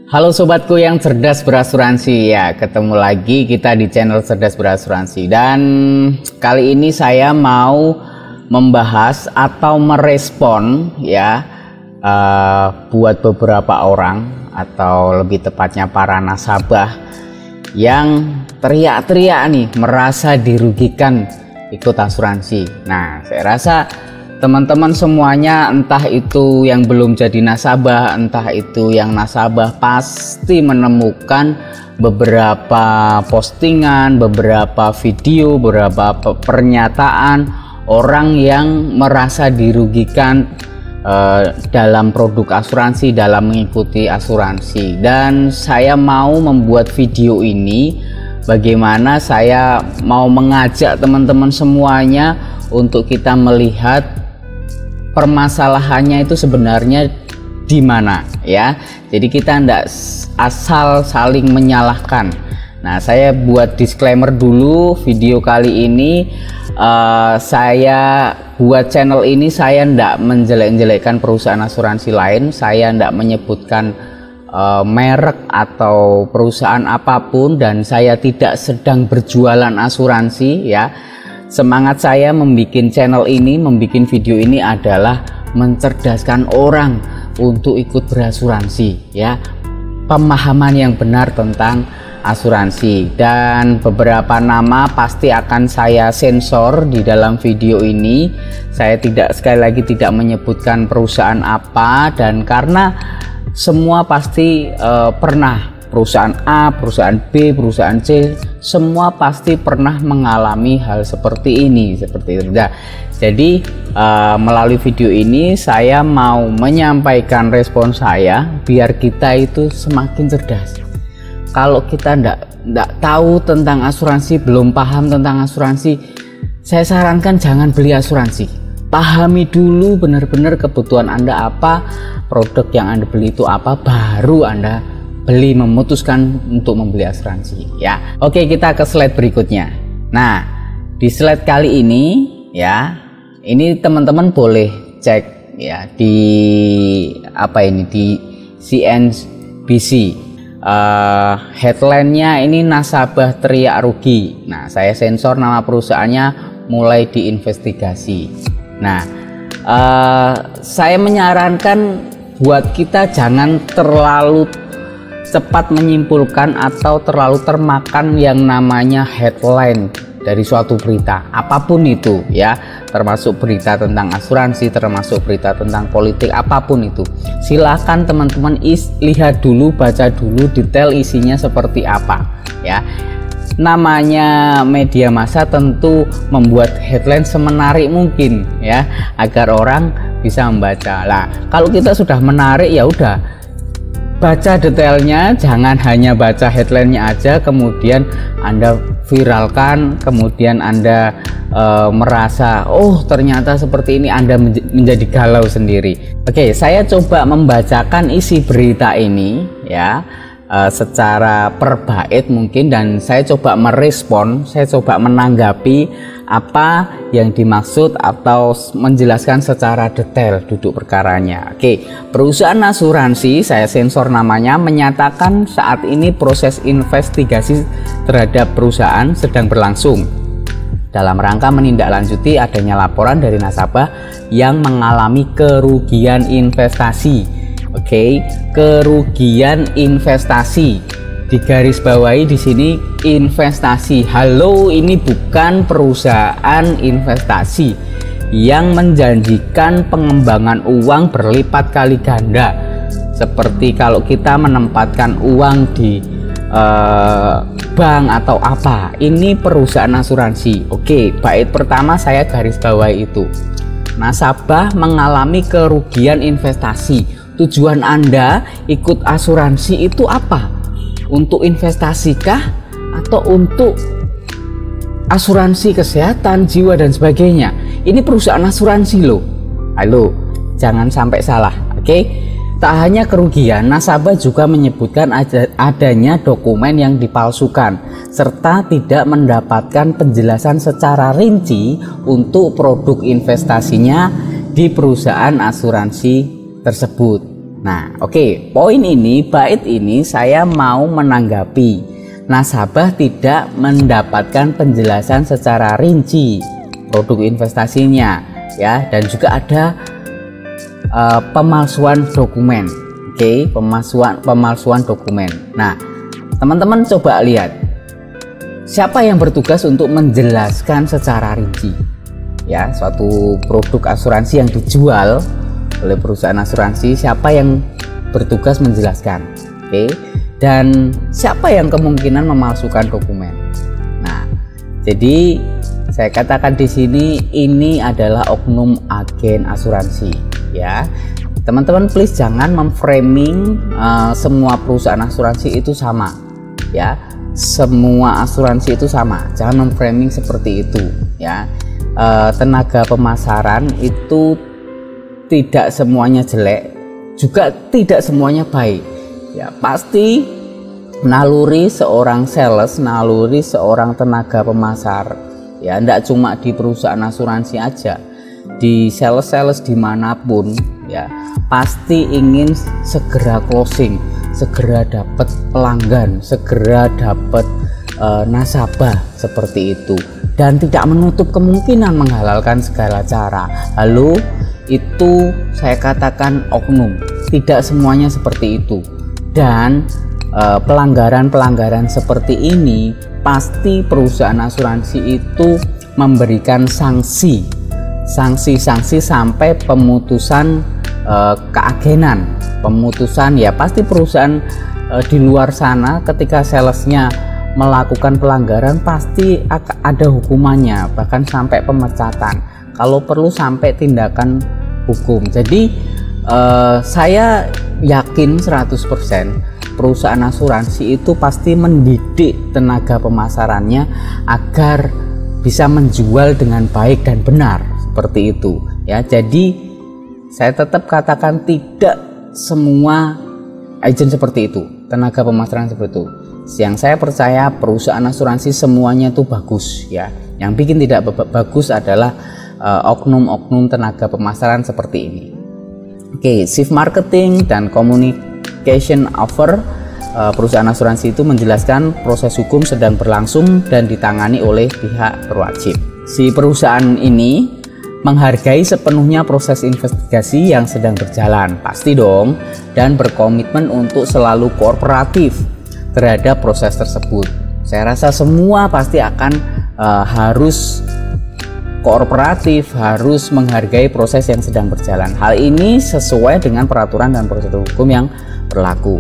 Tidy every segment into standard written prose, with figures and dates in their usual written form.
Halo sobatku yang cerdas berasuransi, ya ketemu lagi kita di channel Cerdas Berasuransi. Dan kali ini saya mau membahas atau merespon ya buat beberapa orang atau lebih tepatnya para nasabah yang teriak-teriak nih merasa dirugikan ikut asuransi. Nah, saya rasa teman-teman semuanya, entah itu yang belum jadi nasabah, entah itu yang nasabah, pasti menemukan beberapa postingan, beberapa video, beberapa pernyataan orang yang merasa dirugikan dalam produk asuransi, dalam mengikuti asuransi. Dan saya mau membuat video ini bagaimana saya mau mengajak teman-teman semuanya untuk kita melihat permasalahannya itu sebenarnya di mana ya. Jadi kita tidak asal saling menyalahkan. Nah, saya buat disclaimer dulu, video kali ini saya buat channel ini saya tidak menjelek-jelekkan perusahaan asuransi lain, saya tidak menyebutkan merek atau perusahaan apapun, dan saya tidak sedang berjualan asuransi ya. Semangat saya membuat channel ini, membuat video ini adalah mencerdaskan orang untuk ikut berasuransi ya, pemahaman yang benar tentang asuransi. Dan beberapa nama pasti akan saya sensor di dalam video ini. Saya sekali lagi tidak menyebutkan perusahaan apa, dan karena semua pasti pernah, perusahaan A, perusahaan B, perusahaan C, semua pasti pernah mengalami hal seperti ini, seperti itu. Nah, jadi melalui video ini saya mau menyampaikan respon saya biar kita itu semakin cerdas. Kalau kita ndak tahu tentang asuransi, belum paham tentang asuransi, saya sarankan jangan beli asuransi. Pahami dulu benar-benar kebutuhan Anda apa, produk yang Anda beli itu apa, baru Anda memutuskan untuk membeli asuransi ya. Oke, kita ke slide berikutnya. Nah, di slide kali ini ya, ini teman-teman boleh cek ya di di CNBC. Headline-nya ini nasabah teriak rugi. Nah, saya sensor nama perusahaannya, mulai diinvestigasi. Nah, saya menyarankan buat kita jangan terlalu cepat menyimpulkan atau terlalu termakan yang namanya headline dari suatu berita apapun itu ya, termasuk berita tentang asuransi, termasuk berita tentang politik, apapun itu. Silahkan teman-teman lihat dulu, baca dulu detail isinya seperti apa ya. Namanya media massa tentu membuat headline semenarik mungkin ya, agar orang bisa membaca. Lah, kalau kita sudah menarik ya udah, baca detailnya, jangan hanya baca headline-nya aja kemudian Anda viralkan, kemudian Anda merasa oh ternyata seperti ini, Anda menjadi galau sendiri. Oke, saya coba membacakan isi berita ini ya, secara per bait mungkin, dan saya coba merespon, saya coba menanggapi apa yang dimaksud atau menjelaskan secara detail duduk perkaranya. Oke, perusahaan asuransi, saya sensor namanya, menyatakan saat ini proses investigasi terhadap perusahaan sedang berlangsung dalam rangka menindaklanjuti adanya laporan dari nasabah yang mengalami kerugian investasi. Oke, kerugian investasi. Di garis bawahi di sini investasi. Halo, ini bukan perusahaan investasi yang menjanjikan pengembangan uang berlipat kali ganda. Seperti kalau kita menempatkan uang di bank atau apa. Ini perusahaan asuransi. Oke, bait pertama saya garis bawahi itu. Nasabah mengalami kerugian investasi. Tujuan Anda ikut asuransi itu apa? Untuk investasi kah? Atau untuk asuransi kesehatan, jiwa dan sebagainya? Ini perusahaan asuransi loh. Halo, jangan sampai salah. Oke, tak hanya kerugian, nasabah juga menyebutkan adanya dokumen yang dipalsukan serta tidak mendapatkan penjelasan secara rinci untuk produk investasinya di perusahaan asuransi tersebut. Nah, oke, poin ini, bait ini saya mau menanggapi. Nasabah tidak mendapatkan penjelasan secara rinci produk investasinya, ya, dan juga ada pemalsuan dokumen. Oke, pemalsuan dokumen. Nah, teman-teman coba lihat siapa yang bertugas untuk menjelaskan secara rinci, ya, suatu produk asuransi yang dijual oleh perusahaan asuransi, siapa yang bertugas menjelaskan, oke, dan siapa yang kemungkinan memalsukan dokumen. Nah, jadi saya katakan di sini ini adalah oknum agen asuransi, ya. Teman-teman please jangan memframing semua perusahaan asuransi itu sama, ya. Semua asuransi itu sama, jangan memframing seperti itu, ya. Tenaga pemasaran itu tidak semuanya jelek, juga tidak semuanya baik, ya. Pasti naluri seorang sales, naluri seorang tenaga pemasar, ya, tidak cuma di perusahaan asuransi aja, di sales dimanapun, ya, pasti ingin segera closing, segera dapat pelanggan, segera dapat nasabah seperti itu, dan tidak menutup kemungkinan menghalalkan segala cara. Lalu itu saya katakan oknum, tidak semuanya seperti itu, dan pelanggaran-pelanggaran seperti ini pasti perusahaan asuransi itu memberikan sanksi sampai pemutusan keagenan, pemutusan, ya. Pasti perusahaan di luar sana ketika salesnya melakukan pelanggaran pasti ada hukumannya, bahkan sampai pemecatan, kalau perlu sampai tindakan hukum. Jadi saya yakin 100% perusahaan asuransi itu pasti mendidik tenaga pemasarannya agar bisa menjual dengan baik dan benar, seperti itu, ya. Jadi saya tetap katakan tidak semua agent seperti itu, tenaga pemasaran seperti itu. Yang saya percaya perusahaan asuransi semuanya itu bagus, ya. Yang bikin tidak bagus adalah oknum-oknum tenaga pemasaran seperti ini. Oke, shift marketing dan communication offer, perusahaan asuransi itu menjelaskan proses hukum sedang berlangsung dan ditangani oleh pihak berwajib. Si perusahaan ini menghargai sepenuhnya proses investigasi yang sedang berjalan, pasti dong, dan berkomitmen untuk selalu kooperatif terhadap proses tersebut. Saya rasa semua pasti akan harus kooperatif, harus menghargai proses yang sedang berjalan. Hal ini sesuai dengan peraturan dan prosedur hukum yang berlaku.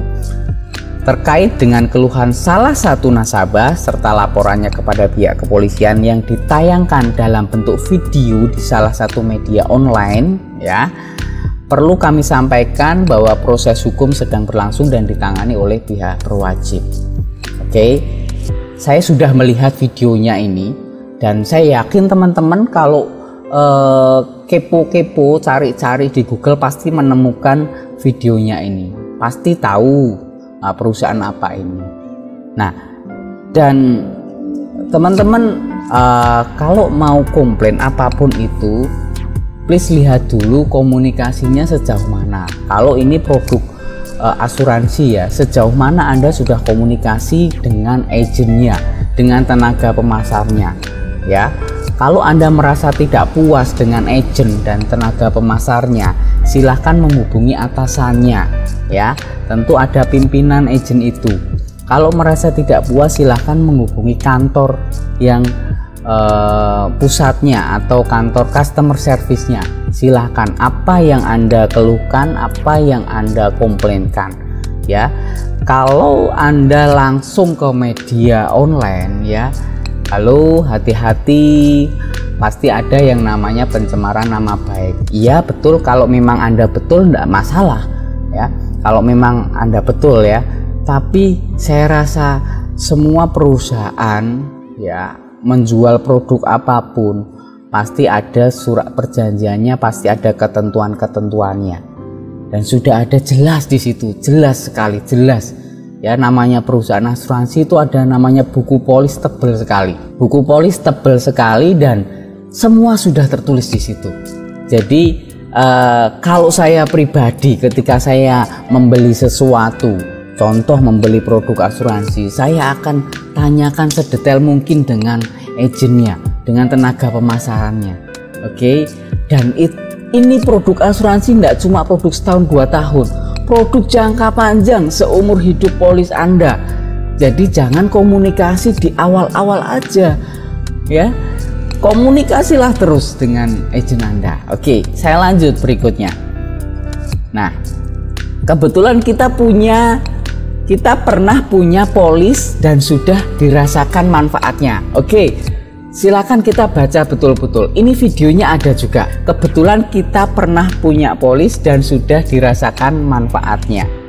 Terkait dengan keluhan salah satu nasabah serta laporannya kepada pihak kepolisian yang ditayangkan dalam bentuk video di salah satu media online, ya, perlu kami sampaikan bahwa proses hukum sedang berlangsung dan ditangani oleh pihak berwajib. Oke, saya sudah melihat videonya ini. Dan saya yakin teman-teman kalau kepo-kepo, cari-cari di Google pasti menemukan videonya ini, pasti tahu perusahaan apa ini. Nah, dan teman-teman kalau mau komplain apapun itu, please lihat dulu komunikasinya sejauh mana. Kalau ini produk asuransi, ya, sejauh mana Anda sudah komunikasi dengan agennya, dengan tenaga pemasarnya, ya. Kalau Anda merasa tidak puas dengan agen dan tenaga pemasarnya, silahkan menghubungi atasannya, ya. Tentu ada pimpinan agen itu. Kalau merasa tidak puas, silahkan menghubungi kantor yang pusatnya atau kantor customer service-nya. Silahkan, apa yang Anda keluhkan, apa yang Anda komplainkan, ya. Kalau Anda langsung ke media online, ya, halo, hati-hati, pasti ada yang namanya pencemaran nama baik. Iya betul, kalau memang Anda betul tidak masalah, ya, kalau memang Anda betul, ya. Tapi saya rasa semua perusahaan, ya, menjual produk apapun pasti ada surat perjanjiannya, pasti ada ketentuan-ketentuannya, dan sudah ada jelas di situ, jelas sekali, jelas, ya. Namanya perusahaan asuransi itu ada namanya buku polis tebal sekali, buku polis tebal sekali, dan semua sudah tertulis di situ. Jadi kalau saya pribadi ketika saya membeli sesuatu, contoh membeli produk asuransi, saya akan tanyakan sedetail mungkin dengan agennya, dengan tenaga pemasarannya. Oke. Dan ini produk asuransi tidak cuma produk setahun 2 tahun, produk jangka panjang seumur hidup polis Anda. Jadi jangan komunikasi di awal-awal aja ya, komunikasilah terus dengan agen Anda. Oke, saya lanjut berikutnya. Nah, kebetulan kita pernah punya polis dan sudah dirasakan manfaatnya. Oke, silakan kita baca betul-betul. Ini videonya ada juga. Kebetulan kita pernah punya polis dan sudah dirasakan manfaatnya.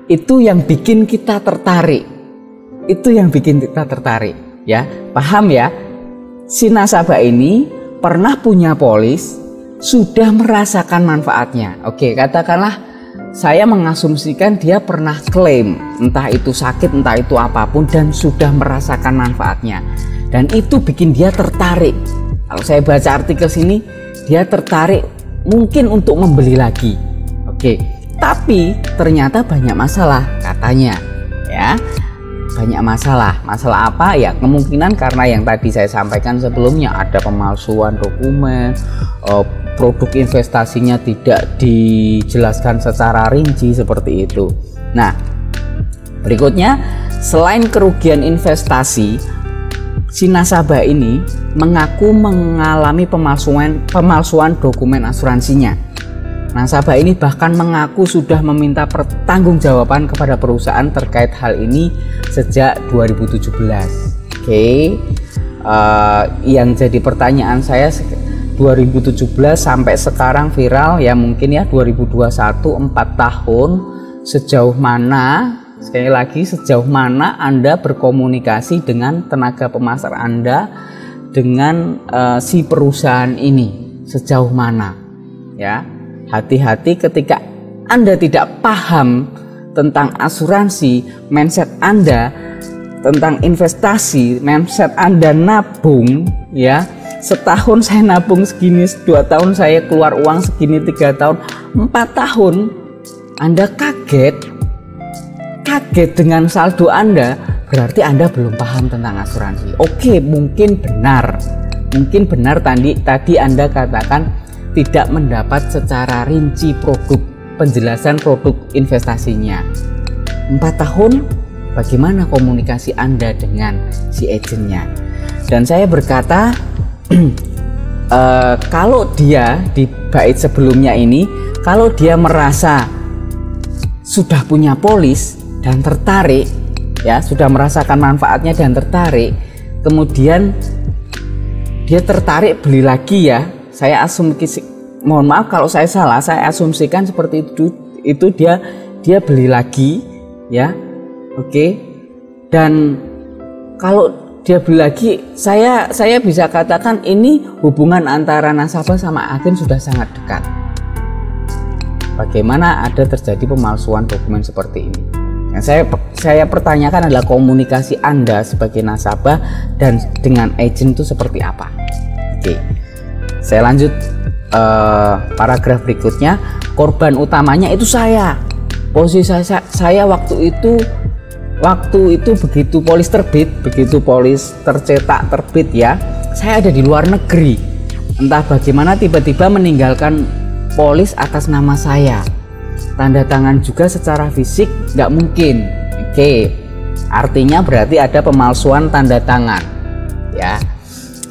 Itu yang bikin kita tertarik. Itu yang bikin kita tertarik, ya. Paham ya? Si nasabah ini pernah punya polis, sudah merasakan manfaatnya. Oke, katakanlah saya mengasumsikan dia pernah klaim, entah itu sakit, entah itu apapun, dan sudah merasakan manfaatnya. Dan itu bikin dia tertarik. Kalau saya baca artikel sini, dia tertarik mungkin untuk membeli lagi. Oke, tapi ternyata banyak masalah katanya, ya. Banyak masalah. Masalah apa? Ya kemungkinan karena yang tadi saya sampaikan sebelumnya, ada pemalsuan dokumen, produk investasinya tidak dijelaskan secara rinci seperti itu. Nah, berikutnya, selain kerugian investasi, si nasabah ini mengaku mengalami pemalsuan dokumen asuransinya. Nasabah ini bahkan mengaku sudah meminta pertanggungjawaban kepada perusahaan terkait hal ini sejak 2017. Oke, yang jadi pertanyaan saya, 2017 sampai sekarang viral ya, mungkin ya 2021, 4 tahun. Sejauh mana, sekali lagi, sejauh mana Anda berkomunikasi dengan tenaga pemasar Anda, dengan si perusahaan ini, sejauh mana ya. Hati-hati ketika Anda tidak paham tentang asuransi, mindset Anda tentang investasi, mindset Anda nabung ya. Setahun saya nabung segini, 2 tahun saya keluar uang segini, 3 tahun, 4 tahun Anda kaget dengan saldo Anda, berarti Anda belum paham tentang asuransi. Oke, mungkin benar tadi Anda katakan tidak mendapat secara rinci penjelasan produk investasinya. 4 tahun, bagaimana komunikasi Anda dengan si agennya? Dan saya berkata, kalau dia di bait sebelumnya ini, kalau dia merasa sudah punya polis dan tertarik, ya sudah merasakan manfaatnya dan tertarik, kemudian dia tertarik beli lagi ya. Saya mohon maaf kalau saya salah, saya asumsikan seperti itu dia beli lagi ya. Oke. Dan kalau dia beli lagi, saya bisa katakan ini hubungan antara nasabah sama agen sudah sangat dekat. Bagaimana ada terjadi pemalsuan dokumen seperti ini? Yang saya pertanyakan adalah komunikasi Anda sebagai nasabah dan dengan agen itu seperti apa? Oke. Saya lanjut paragraf berikutnya. Korban utamanya itu saya. Posisi saya waktu itu begitu polis terbit, begitu polis tercetak terbit ya, saya ada di luar negeri. Entah bagaimana tiba-tiba meninggalkan polis atas nama saya. Tanda tangan juga secara fisik nggak mungkin. Oke, artinya berarti ada pemalsuan tanda tangan. Ya,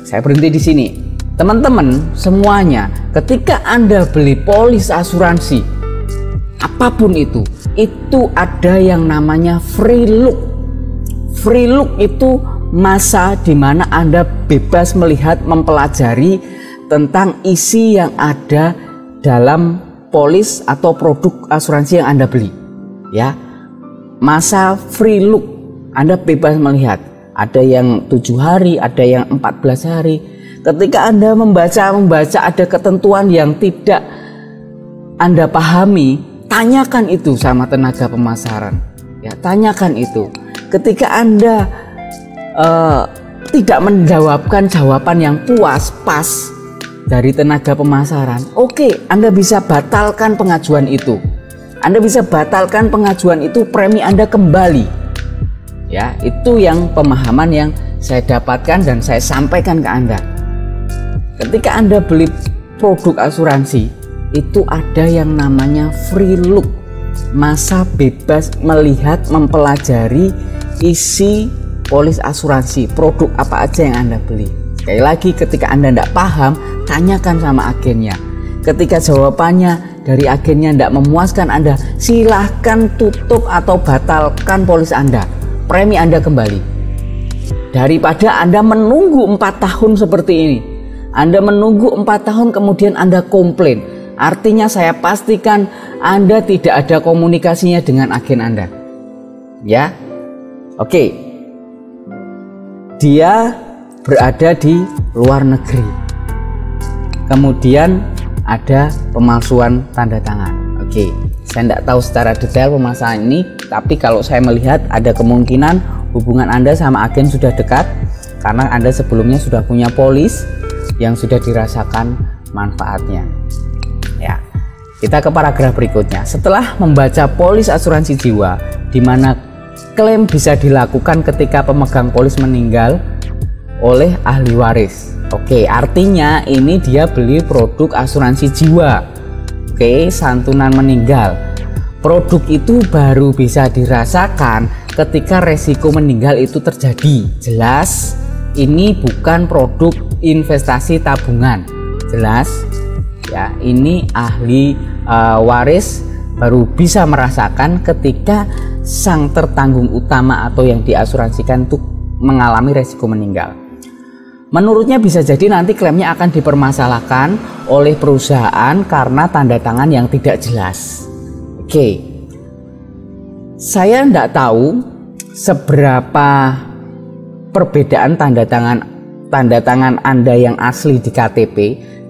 saya berhenti di sini. Teman-teman semuanya, ketika Anda beli polis asuransi apapun itu ada yang namanya free look. Free look itu masa di mana Anda bebas melihat, mempelajari tentang isi yang ada dalam polis atau produk asuransi yang Anda beli. Ya, masa free look, Anda bebas melihat. Ada yang 7 hari, ada yang 14 hari. Ketika Anda membaca ada ketentuan yang tidak Anda pahami, tanyakan itu sama tenaga pemasaran. Ya, tanyakan itu. Ketika Anda tidak menjawabkan jawaban yang puas, pas, dari tenaga pemasaran, oke, Anda bisa batalkan pengajuan itu. Anda bisa batalkan pengajuan itu, premi Anda kembali. Ya, itu yang pemahaman yang saya dapatkan dan saya sampaikan ke Anda. Ketika Anda beli produk asuransi, itu ada yang namanya free look, masa bebas melihat, mempelajari isi polis asuransi, produk apa aja yang Anda beli. Sekali lagi, ketika Anda tidak paham, tanyakan sama agennya. Ketika jawabannya dari agennya tidak memuaskan Anda, silahkan tutup atau batalkan polis Anda, premi Anda kembali. Daripada Anda menunggu 4 tahun seperti ini, Anda menunggu 4 tahun kemudian Anda komplain, artinya saya pastikan Anda tidak ada komunikasinya dengan agen Anda. Ya, oke. Dia berada di luar negeri, kemudian ada pemalsuan tanda tangan. Oke, saya tidak tahu secara detail permasalahan ini, tapi kalau saya melihat ada kemungkinan hubungan Anda sama agen sudah dekat karena Anda sebelumnya sudah punya polis yang sudah dirasakan manfaatnya. Ya, kita ke paragraf berikutnya. Setelah membaca polis asuransi jiwa, di mana klaim bisa dilakukan ketika pemegang polis meninggal oleh ahli waris. Oke, artinya ini dia beli produk asuransi jiwa. Oke, santunan meninggal. Produk itu baru bisa dirasakan ketika resiko meninggal itu terjadi. Jelas, ini bukan produk investasi tabungan. Jelas, ya, ini ahli waris baru bisa merasakan ketika sang tertanggung utama atau yang diasuransikan itu mengalami resiko meninggal. Menurutnya bisa jadi nanti klaimnya akan dipermasalahkan oleh perusahaan karena tanda tangan yang tidak jelas. Oke, saya tidak tahu seberapa perbedaan tanda tangan Anda yang asli di KTP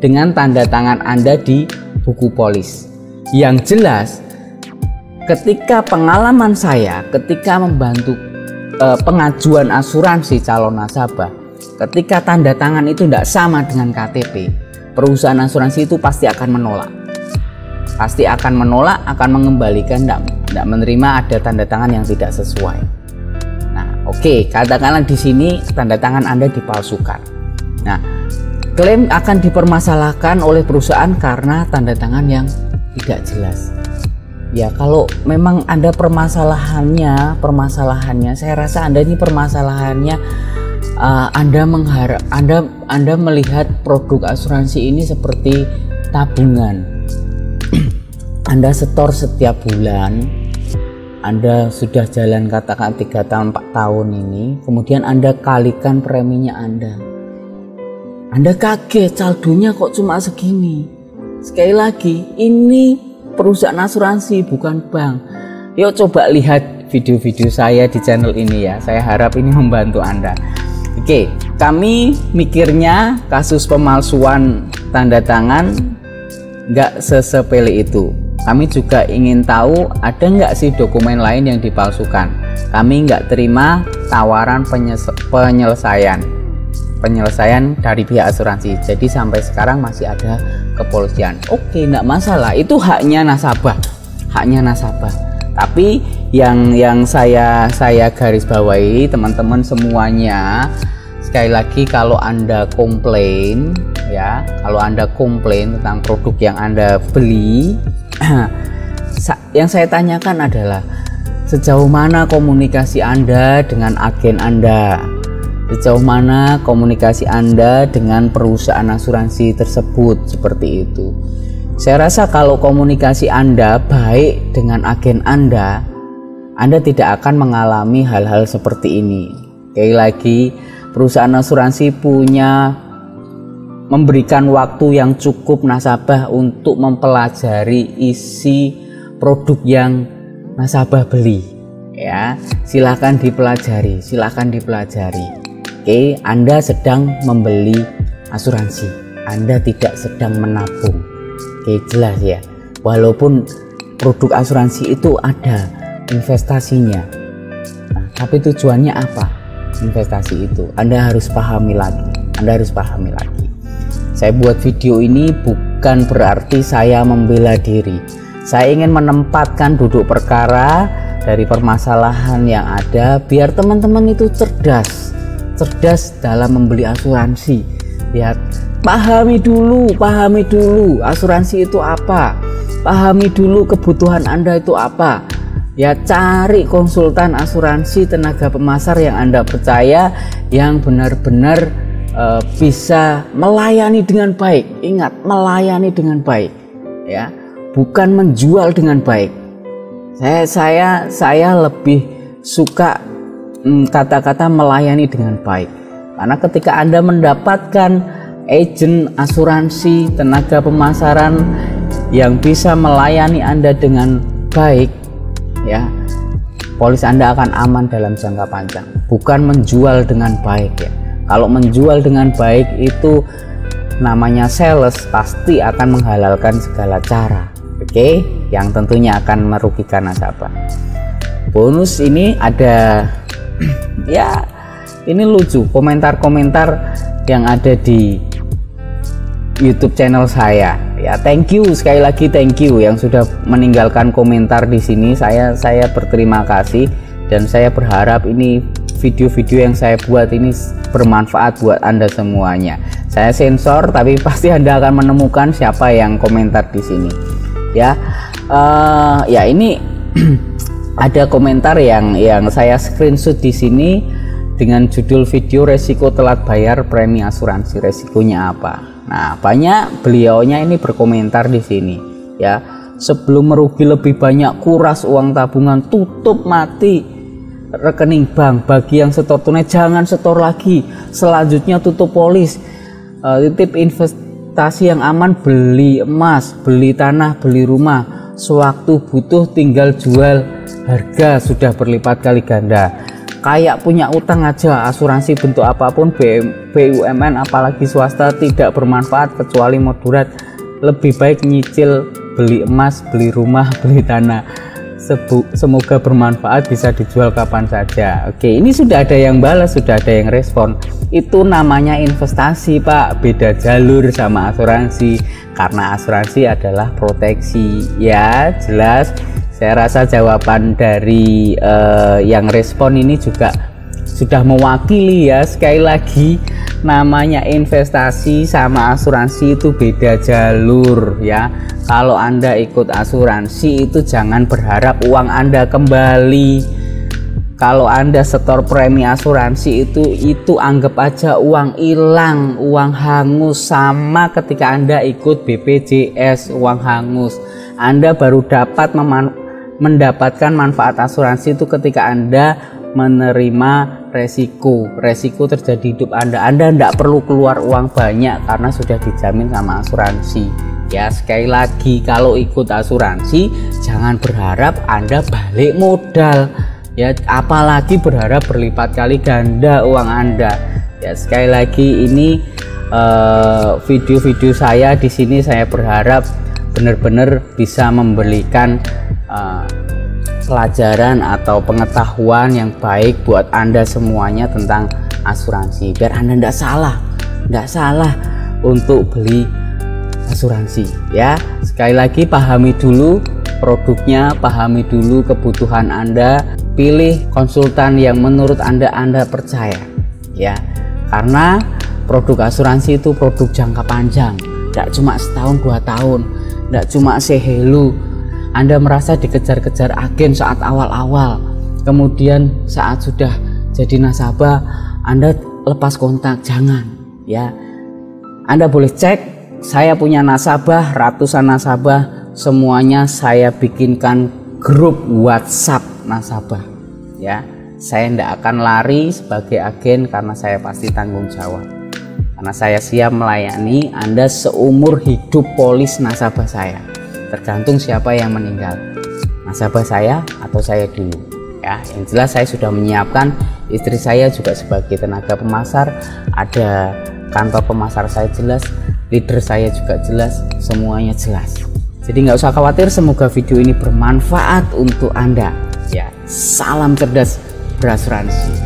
dengan tanda tangan Anda di buku polis. Yang jelas, ketika pengalaman saya ketika membantu pengajuan asuransi calon nasabah, ketika tanda tangan itu tidak sama dengan KTP, perusahaan asuransi itu pasti akan menolak. Pasti akan menolak, akan mengembalikan, tidak menerima ada tanda tangan yang tidak sesuai. Nah, oke, katakanlah di sini tanda tangan Anda dipalsukan. Nah, klaim akan dipermasalahkan oleh perusahaan karena tanda tangan yang tidak jelas. Ya, kalau memang Anda permasalahannya, saya rasa Anda ini permasalahannya Anda melihat produk asuransi ini seperti tabungan. Anda setor setiap bulan, Anda sudah jalan katakan 3 tahun 4 tahun ini, kemudian Anda kalikan preminya Anda kaget, saldonya kok cuma segini. Sekali lagi, ini perusahaan asuransi bukan bank. Yuk coba lihat video-video saya di channel ini ya, saya harap ini membantu Anda. Oke, kami mikirnya kasus pemalsuan tanda tangan nggak sesepele itu. Kami juga ingin tahu ada nggak sih dokumen lain yang dipalsukan. Kami nggak terima tawaran penyelesaian dari pihak asuransi. Jadi sampai sekarang masih ada kepolisian. Oke, nggak masalah. Itu haknya nasabah. Tapi yang saya garis bawahi teman-teman semuanya, sekali lagi kalau Anda komplain ya, kalau Anda komplain tentang produk yang Anda beli, yang saya tanyakan adalah sejauh mana komunikasi Anda dengan agen Anda, sejauh mana komunikasi Anda dengan perusahaan asuransi tersebut, seperti itu. Saya rasa kalau komunikasi Anda baik dengan agen Anda tidak akan mengalami hal-hal seperti ini. Sekali lagi, perusahaan asuransi memberikan waktu yang cukup nasabah untuk mempelajari isi produk yang nasabah beli. Ya, silahkan dipelajari. Oke, Anda sedang membeli asuransi, Anda tidak sedang menabung. Oke, jelas ya. Walaupun produk asuransi itu ada investasinya, nah, tapi tujuannya apa? Investasi itu Anda harus pahami lagi. Saya buat video ini bukan berarti saya membela diri. Saya ingin menempatkan duduk perkara dari permasalahan yang ada biar teman-teman itu cerdas dalam membeli asuransi. Ya, pahami dulu asuransi itu apa. Pahami dulu kebutuhan Anda itu apa. Ya, cari konsultan asuransi tenaga pemasar yang Anda percaya, yang benar-benar bisa melayani dengan baik. Ingat, melayani dengan baik, ya, bukan menjual dengan baik. Saya lebih suka kata-kata melayani dengan baik, karena ketika Anda mendapatkan agen asuransi tenaga pemasaran yang bisa melayani Anda dengan baik, ya, polis Anda akan aman dalam jangka panjang. Bukan menjual dengan baik, ya. Kalau menjual dengan baik itu namanya sales, pasti akan menghalalkan segala cara, oke, yang tentunya akan merugikan nasabah. Bonus ini ada ya, ini lucu, komentar-komentar yang ada di YouTube channel saya. Ya, thank you sekali lagi, thank you yang sudah meninggalkan komentar di sini. Saya berterima kasih, dan saya berharap ini video-video yang saya buat ini bermanfaat buat Anda semuanya. Saya sensor, tapi pasti Anda akan menemukan siapa yang komentar di sini. Ya, ya ini ada komentar yang saya screenshot di sini dengan judul video resiko telat bayar premi asuransi, resikonya apa. Nah, banyak beliaunya ini berkomentar di sini. Ya, sebelum merugi lebih banyak, kuras uang tabungan, tutup mati rekening bank. Bagi yang setor tunai, jangan setor lagi. Selanjutnya tutup polis. Tip investasi yang aman, beli emas, beli tanah, beli rumah. Sewaktu butuh tinggal jual, harga sudah berlipat kali ganda. Kayak punya utang aja, asuransi bentuk apapun, BUMN apalagi swasta, tidak bermanfaat kecuali moderat. Lebih baik nyicil, beli emas, beli rumah, beli tanah. Semoga bermanfaat, bisa dijual kapan saja. Oke, ini sudah ada yang balas, sudah ada yang respon. Itu namanya investasi, Pak. Beda jalur sama asuransi, karena asuransi adalah proteksi. Ya, jelas. Saya rasa jawaban dari yang respon ini juga sudah mewakili, ya. Sekali lagi, namanya investasi sama asuransi itu beda jalur, ya. Kalau Anda ikut asuransi itu jangan berharap uang Anda kembali. Kalau Anda setor premi asuransi itu anggap aja uang hilang, uang hangus. Sama ketika Anda ikut BPJS, uang hangus. Anda baru dapat mendapatkan manfaat asuransi itu ketika Anda menerima resiko terjadi hidup Anda tidak perlu keluar uang banyak karena sudah dijamin sama asuransi. Ya, sekali lagi, kalau ikut asuransi jangan berharap Anda balik modal, ya, apalagi berharap berlipat kali ganda uang Anda. Ya, sekali lagi, ini video-video saya di sini saya berharap benar-benar bisa memberikan pelajaran atau pengetahuan yang baik buat Anda semuanya tentang asuransi, biar Anda tidak salah untuk beli asuransi. Ya, sekali lagi, pahami dulu produknya, pahami dulu kebutuhan Anda, pilih konsultan yang menurut Anda percaya, ya, karena produk asuransi itu produk jangka panjang, tidak cuma setahun 2 tahun, tidak cuma sehelu Anda merasa dikejar-kejar agen saat awal-awal, kemudian saat sudah jadi nasabah Anda lepas kontak. Jangan, ya. Anda boleh cek, saya punya nasabah, ratusan nasabah, semuanya saya bikinkan grup WhatsApp nasabah, ya. Saya tidak akan lari sebagai agen karena saya pasti tanggung jawab, karena saya siap melayani Anda seumur hidup polis nasabah saya. Tergantung siapa yang meninggal, nasabah saya atau saya dulu, ya. Yang jelas saya sudah menyiapkan, istri saya juga sebagai tenaga pemasar, ada kantor pemasar saya jelas, leader saya juga jelas, semuanya jelas. Jadi nggak usah khawatir, semoga video ini bermanfaat untuk Anda, ya. Salam cerdas berasuransi.